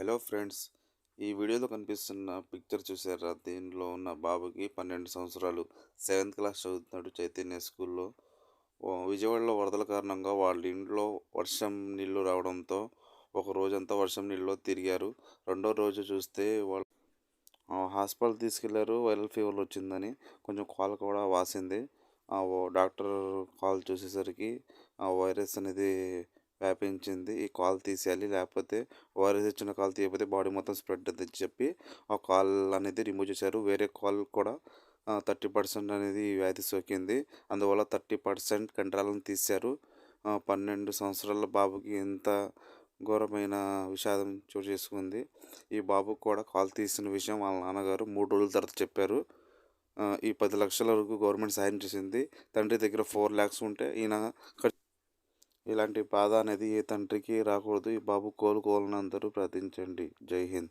Hello friends, ఈ వీడియోలో కనిపిస్తున్న పిక్చర్ చూసారా? దీనిలో ఉన్న బాబుకి 12 సంవత్సరాలు, 7th క్లాస్ చదువుతున్నాడు చైతన్య స్కూల్లో. విజయవాడలో వరదల కారణంగా వాళ్ళ ఇంట్లో వర్షం నీళ్లు రావడంతో ఒక రోజంతా వర్షం నీళ్ళలో తిరిగారు. రెండో రోజు చూస్తే వాళ్ళు హాస్పిటల్ తీసుకెళ్లారు. వైరల్ ఫీవర్ వచ్చిందని కొంచెం కాలు కూడా వాసింది. డాక్టర్ కాల్ చూసేసరికి ఆ వైరస్ అనేది వ్యాపించింది. ఈ కాల్ తీసేయాలి, లేకపోతే వైరస్ ఇచ్చిన కాల్ తీయకపోతే బాడీ మొత్తం స్ప్రెడ్ అవుతుందని చెప్పి ఆ కాల్ అనేది రిమూవ్ చేశారు. వేరే కాల్ కూడా 30% అనేది వ్యాధి సోకింది. అందువల్ల 30% కండరాలను తీశారు. 12 సంవత్సరాల బాబుకి ఎంత ఘోరమైన విషాదం చోటు చేసుకుంది. ఈ బాబుకు కూడా కాలు తీసిన విషయం వాళ్ళ నాన్నగారు 3 రోజుల తర్వాత చెప్పారు. ఈ 10 లక్షల వరకు గవర్నమెంట్ సాయం చేసింది. తండ్రి దగ్గర 4 lakhs ఉంటే ఈయన ఇలాంటి బాధ అనేది ఏ తండ్రికి రాకూడదు. ఈ బాబు కోలుకోవాలని అందరూ ప్రార్థించండి. జై హింద్.